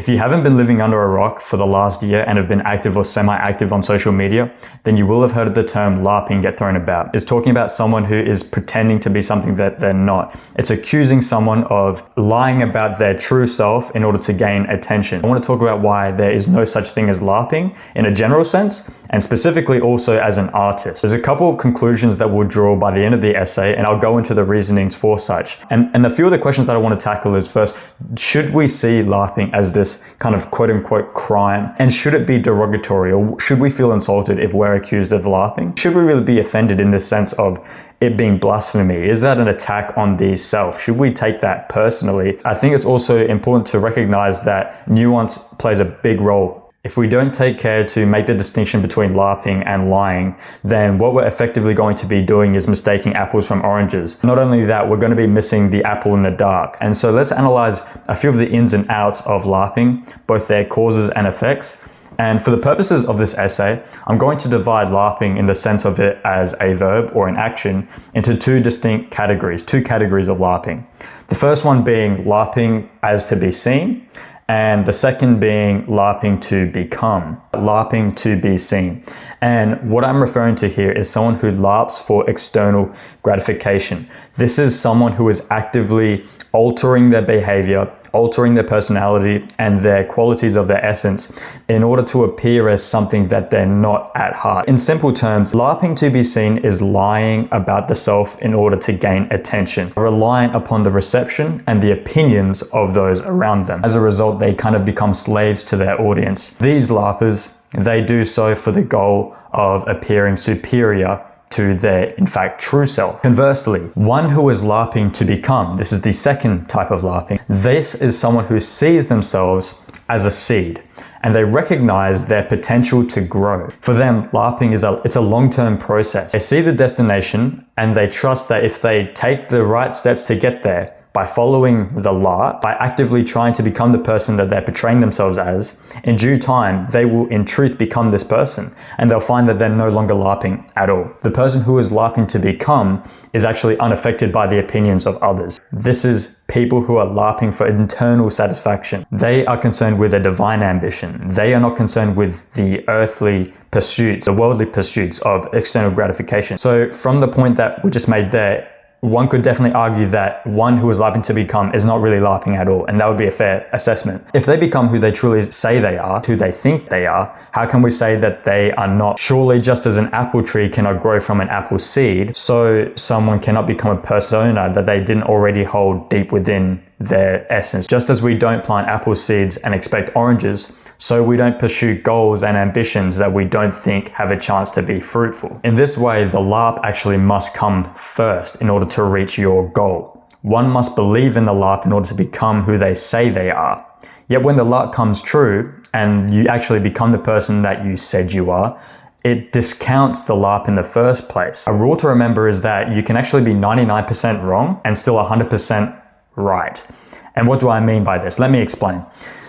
If you haven't been living under a rock for the last year and have been active or semi-active on social media, then you will have heard of the term larping get thrown about. It's talking about someone who is pretending to be something that they're not. It's accusing someone of lying about their true self in order to gain attention. I want to talk about why there is no such thing as larping in a general sense, and specifically also as an artist. There's a couple conclusions that we'll draw by the end of the essay, and I'll go into the reasonings for such. And a few of the questions that I want to tackle is, first, should we see larping as this kind of quote-unquote crime? And should it be derogatory, or should we feel insulted if we're accused of larping? Should we really be offended in the sense of it being blasphemy? Is that an attack on the self? Should we take that personally? I think it's also important to recognize that nuance plays a big role. If we don't take care to make the distinction between larping and lying, then what we're effectively going to be doing is mistaking apples from oranges. Not only that, we're going to be missing the apple in the dark. And so let's analyze a few of the ins and outs of larping, both their causes and effects. And for the purposes of this essay, I'm going to divide larping in the sense of it as a verb or an action into two distinct categories, two categories of larping. The first one being larping as to be seen, and the second being larping to become, larping to be seen. And what I'm referring to here is someone who larps for external gratification. This is someone who is actively altering their behavior, altering their personality and their qualities of their essence in order to appear as something that they're not at heart. In simple terms, larping to be seen is lying about the self in order to gain attention, reliant upon the reception and the opinions of those around them. As a result, they kind of become slaves to their audience. These larpers, they do so for the goal of appearing superior to their, in fact, true self. Conversely, one who is larping to become, this is the second type of larping. This is someone who sees themselves as a seed, and they recognize their potential to grow. For them, larping it's a long-term process. They see the destination and they trust that if they take the right steps to get there, by following the larp, by actively trying to become the person that they're portraying themselves as, in due time, they will in truth become this person, and they'll find that they're no longer larping at all. The person who is larping to become is actually unaffected by the opinions of others. This is people who are larping for internal satisfaction. They are concerned with a divine ambition. They are not concerned with the earthly pursuits, the worldly pursuits of external gratification. So from the point that we just made there, one could definitely argue that one who is larping to become is not really larping at all, and that would be a fair assessment. If they become who they truly say they are, who they think they are, how can we say that they are not? Surely just as an apple tree cannot grow from an apple seed, so someone cannot become a persona that they didn't already hold deep within their essence. Just as we don't plant apple seeds and expect oranges, so we don't pursue goals and ambitions that we don't think have a chance to be fruitful. In this way, the larp actually must come first in order to reach your goal. One must believe in the larp in order to become who they say they are. Yet when the larp comes true and you actually become the person that you said you are, it discounts the larp in the first place. A rule to remember is that you can actually be 99% wrong and still 100% right. And what do I mean by this? Let me explain.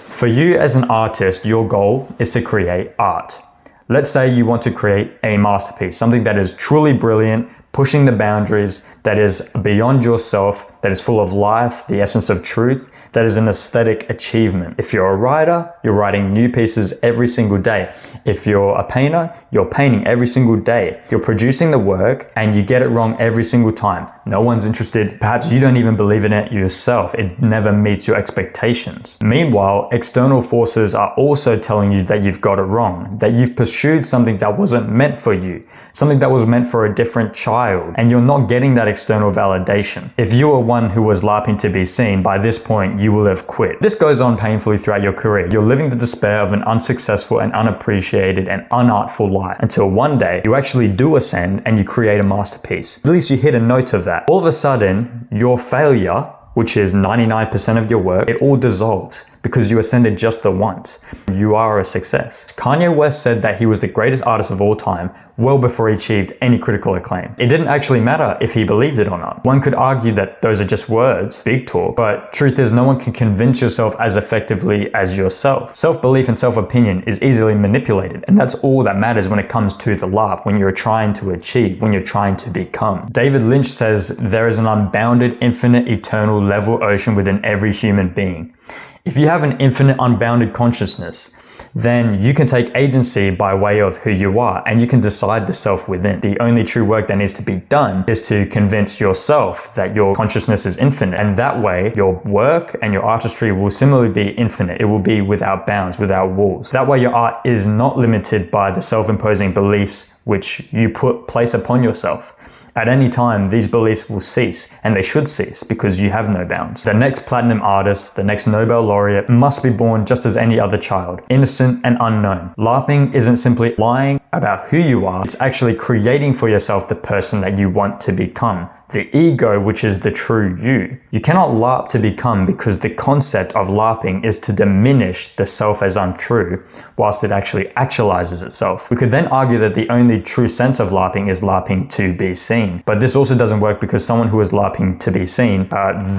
For you as an artist, your goal is to create art. Let's say you want to create a masterpiece, something that is truly brilliant, pushing the boundaries, that is beyond yourself, that is full of life, the essence of truth, that is an aesthetic achievement. If you're a writer, you're writing new pieces every single day. If you're a painter, you're painting every single day. You're producing the work and you get it wrong every single time. No one's interested. Perhaps you don't even believe in it yourself. It never meets your expectations. Meanwhile, external forces are also telling you that you've got it wrong, that you've pursued something that wasn't meant for you, something that was meant for a different child, and you're not getting that external validation. If you were one who was larping to be seen, by this point, you will have quit. This goes on painfully throughout your career. You're living the despair of an unsuccessful and unappreciated and unartful life until one day you actually do ascend and you create a masterpiece. At least you hit a note of that. All of a sudden, your failure, which is 99% of your work, it all dissolves because you ascended just the once. You are a success. Kanye West said that he was the greatest artist of all time well before he achieved any critical acclaim. It didn't actually matter if he believed it or not. One could argue that those are just words, big talk, but truth is no one can convince yourself as effectively as yourself. Self-belief and self-opinion is easily manipulated, and that's all that matters when it comes to the larp, when you're trying to achieve, when you're trying to become. David Lynch says there is an unbounded, infinite, eternal level ocean within every human being. If you have an infinite unbounded consciousness, then you can take agency by way of who you are, and you can decide the self within. The only true work that needs to be done is to convince yourself that your consciousness is infinite, and that way your work and your artistry will similarly be infinite. It will be without bounds, without walls. That way your art is not limited by the self-imposing beliefs which you place upon yourself. At any time, these beliefs will cease, and they should cease because you have no bounds. The next platinum artist, the next Nobel laureate, must be born just as any other child, innocent and unknown. LARPing isn't simply lying about who you are, it's actually creating for yourself the person that you want to become, the ego, which is the true you. You cannot LARP to become, because the concept of LARPing is to diminish the self as untrue, whilst it actually actualizes itself. We could then argue that the only true sense of LARPing is LARPing to be seen. But this also doesn't work, because someone who is LARPing to be seen,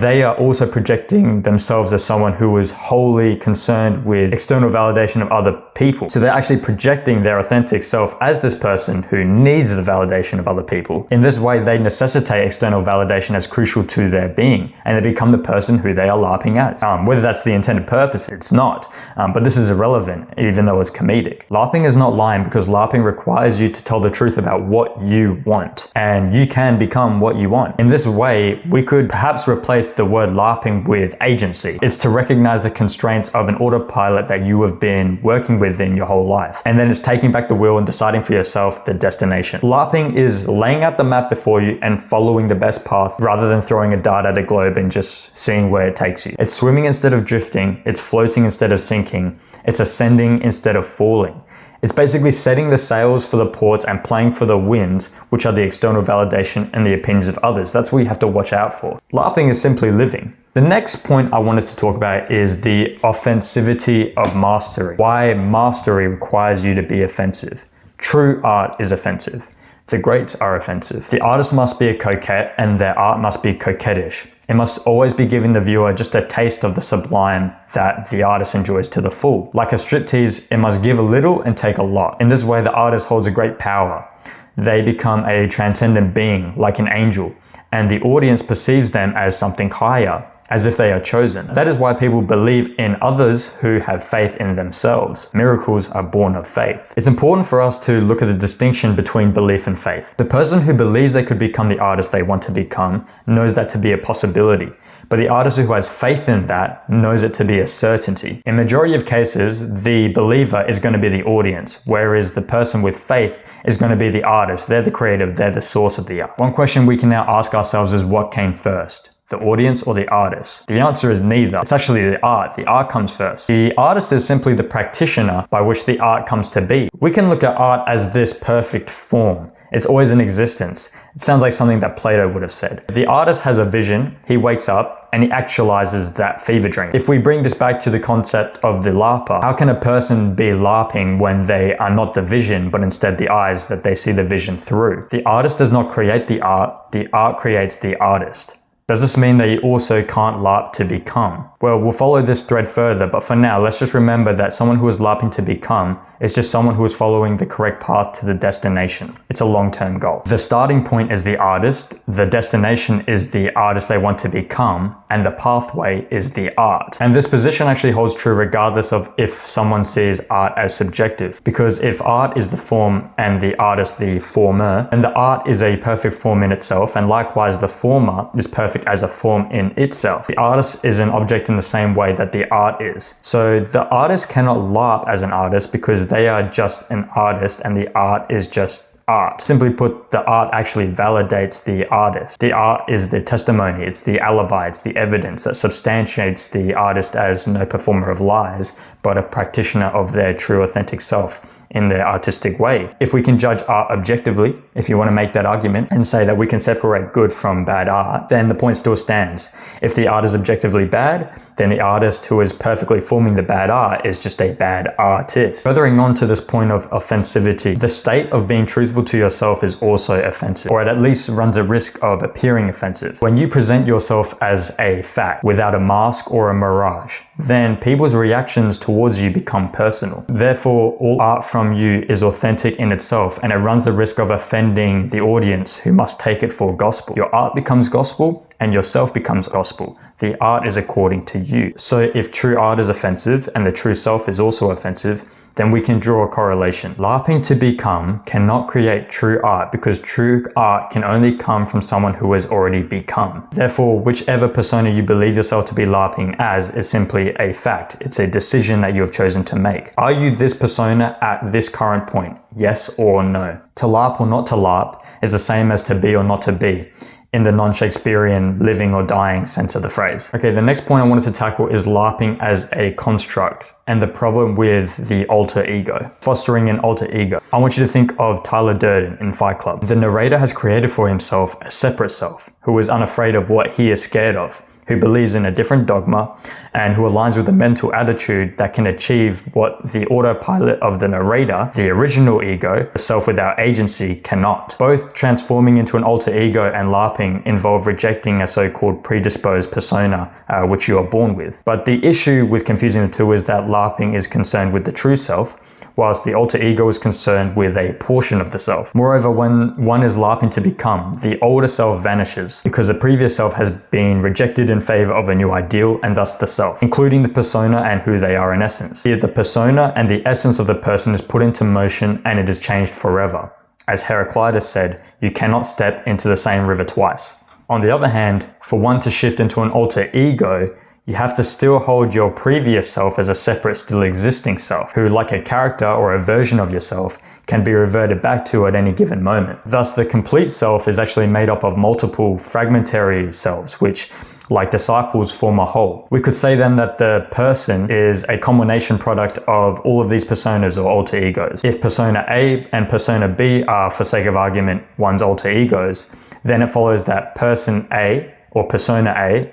they are also projecting themselves as someone who is wholly concerned with external validation of other people. So they're actually projecting their authentic self as this person who needs the validation of other people. In this way, they necessitate external validation as crucial to their being, and they become the person who they are LARPing as. Whether that's the intended purpose, it's not. But this is irrelevant, even though it's comedic. LARPing is not lying, because LARPing requires you to tell the truth about what you want, and you can become what you want. In this way, we could perhaps replace the word LARPing with agency. It's to recognize the constraints of an autopilot that you have been working within your whole life, and then it's taking back the wheel and deciding for yourself the destination. LARPing is laying out the map before you and following the best path, rather than throwing a dart at a globe and just seeing where it takes you. It's swimming instead of drifting, it's floating instead of sinking, it's ascending instead of falling. It's basically setting the sails for the ports and playing for the winds, which are the external validation and the opinions of others. That's what you have to watch out for. LARPing is simply living. The next point I wanted to talk about is the offensivity of mastery. Why mastery requires you to be offensive. True art is offensive. The greats are offensive. The artist must be a coquette, and their art must be coquettish. It must always be giving the viewer just a taste of the sublime that the artist enjoys to the full. Like a striptease, it must give a little and take a lot. In this way, the artist holds a great power. They become a transcendent being, like an angel, and the audience perceives them as something higher, as if they are chosen. That is why people believe in others who have faith in themselves. Miracles are born of faith. It's important for us to look at the distinction between belief and faith. The person who believes they could become the artist they want to become knows that to be a possibility, but the artist who has faith in that knows it to be a certainty. In majority of cases, the believer is going to be the audience, whereas the person with faith is going to be the artist. They're the creative, they're the source of the art. One question we can now ask ourselves is, what came first? The audience or the artist? The answer is neither. It's actually the art. The art comes first. The artist is simply the practitioner by which the art comes to be. We can look at art as this perfect form. It's always in existence. It sounds like something that Plato would have said. The artist has a vision, he wakes up, and he actualizes that fever dream. If we bring this back to the concept of the LARPer, how can a person be LARPing when they are not the vision, but instead the eyes that they see the vision through? The artist does not create the art creates the artist. Does this mean that you also can't LARP to become? Well, we'll follow this thread further, but for now, let's just remember that someone who is LARPing to become is just someone who is following the correct path to the destination. It's a long-term goal. The starting point is the artist, the destination is the artist they want to become, and the pathway is the art. And this position actually holds true regardless of if someone sees art as subjective, because if art is the form and the artist the former, then the art is a perfect form in itself, and likewise the former is perfect as a form in itself. The artist is an object in the same way that the art is. So the artist cannot LARP as an artist because they are just an artist and the art is just art. Simply put, the art actually validates the artist. The art is the testimony, it's the alibi, it's the evidence that substantiates the artist as no performer of lies, but a practitioner of their true authentic self in their artistic way. If we can judge art objectively, if you want to make that argument and say that we can separate good from bad art, then the point still stands. If the art is objectively bad, then the artist who is perfectly forming the bad art is just a bad artist. Furthering on to this point of offensivity, the state of being truthful to yourself is also offensive, or it at least runs a risk of appearing offensive. When you present yourself as a fact without a mask or a mirage, then people's reactions towards you become personal. Therefore, all art from you is authentic in itself, and it runs the risk of offending the audience who must take it for gospel. Your art becomes gospel, and yourself becomes gospel. The art is according to you. So if true art is offensive and the true self is also offensive, then we can draw a correlation. LARPing to become cannot create true art because true art can only come from someone who has already become. Therefore, whichever persona you believe yourself to be LARPing as is simply a fact. It's a decision that you have chosen to make. Are you this persona at this current point? Yes or no? To LARP or not to LARP is the same as to be or not to be, in the non-Shakespearean living or dying sense of the phrase. Okay, the next point I wanted to tackle is LARPing as a construct and the problem with the alter ego, fostering an alter ego. I want you to think of Tyler Durden in Fight Club. The narrator has created for himself a separate self who is unafraid of what he is scared of, who believes in a different dogma, and who aligns with a mental attitude that can achieve what the autopilot of the narrator, the original ego, the self without agency, cannot. Both transforming into an alter ego and LARPing involve rejecting a so-called predisposed persona, which you are born with. But the issue with confusing the two is that LARPing is concerned with the true self, whilst the alter ego is concerned with a portion of the self. Moreover, when one is LARPing to become, the older self vanishes because the previous self has been rejected in favor of a new ideal and thus the self, including the persona and who they are in essence. Here, the persona and the essence of the person is put into motion and it is changed forever. As Heraclitus said, you cannot step into the same river twice. On the other hand, for one to shift into an alter ego, you have to still hold your previous self as a separate, still existing self, who, like a character or a version of yourself, can be reverted back to at any given moment. Thus, the complete self is actually made up of multiple fragmentary selves, which, like disciples, form a whole. We could say then that the person is a combination product of all of these personas or alter egos. If persona A and persona B are, for sake of argument, one's alter egos, then it follows that person A or persona A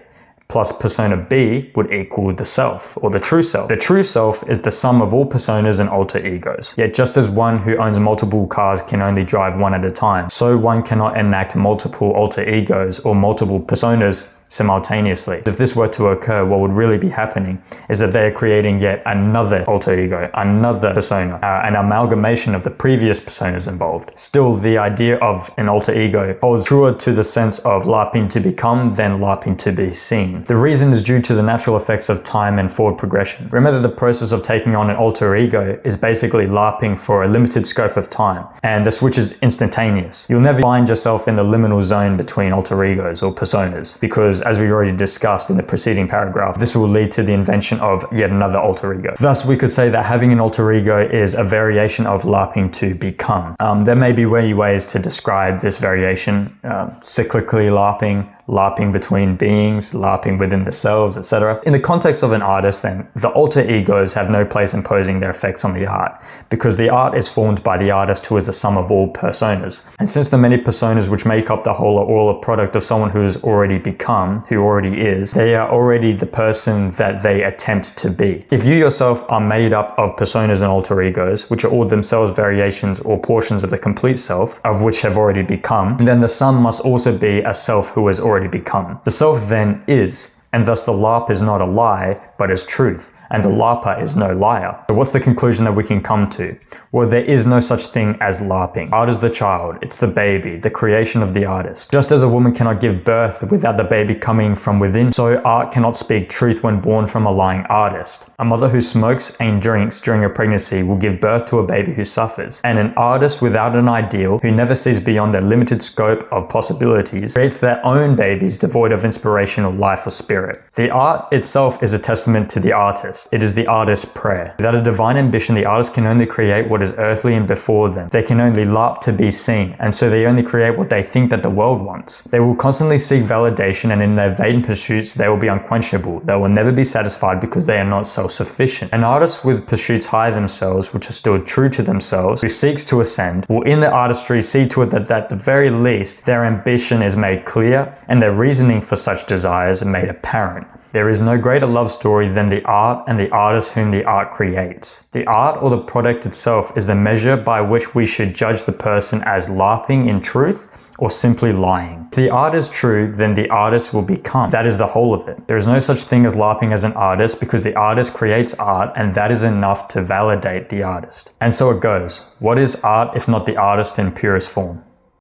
plus persona B would equal the self, or the true self. The true self is the sum of all personas and alter egos. Yet just as one who owns multiple cars can only drive one at a time, so one cannot enact multiple alter egos or multiple personas simultaneously. If this were to occur, what would really be happening is that they're creating yet another alter ego, another persona, an amalgamation of the previous personas involved. Still, the idea of an alter ego holds truer to the sense of LARPing to become than LARPing to be seen. The reason is due to the natural effects of time and forward progression. Remember that the process of taking on an alter ego is basically LARPing for a limited scope of time, and the switch is instantaneous. You'll never find yourself in the liminal zone between alter egos or personas, because as we already discussed in the preceding paragraph, this will lead to the invention of yet another alter ego. Thus, we could say that having an alter ego is a variation of LARPing to become. There may be many ways to describe this variation, cyclically LARPing, LARPing between beings, LARPing within themselves, etc. In the context of an artist then, the alter egos have no place imposing their effects on the art, because the art is formed by the artist who is the sum of all personas. And since the many personas which make up the whole are all a product of someone who has already become, who already is, they are already the person that they attempt to be. If you yourself are made up of personas and alter egos, which are all themselves variations or portions of the complete self, of which have already become, then the sum must also be a self who has already become. The self then is, and thus the LARP is not a lie, but is truth, and the LARPer is no liar. So what's the conclusion that we can come to? Well, there is no such thing as LARPing. Art is the child, it's the baby, the creation of the artist. Just as a woman cannot give birth without the baby coming from within, so art cannot speak truth when born from a lying artist. A mother who smokes and drinks during a pregnancy will give birth to a baby who suffers. And an artist without an ideal, who never sees beyond their limited scope of possibilities, creates their own babies devoid of inspirational life or spirit. The art itself is a testament to the artist. It is the artist's prayer. Without a divine ambition, the artist can only create what is earthly and before them. They can only LARP to be seen, and so they only create what they think that the world wants. They will constantly seek validation, and in their vain pursuits, they will be unquenchable. They will never be satisfied because they are not self-sufficient. An artist with pursuits higher themselves, which are still true to themselves, who seeks to ascend, will in their artistry see to it that at the very least, their ambition is made clear, and their reasoning for such desires made apparent. There is no greater love story than the art and the artist whom the art creates. The art or the product itself is the measure by which we should judge the person as LARPing in truth or simply lying. If the art is true, then the artist will become. That is the whole of it. There is no such thing as LARPing as an artist because the artist creates art and that is enough to validate the artist. And so it goes. What is art if not the artist in purest form?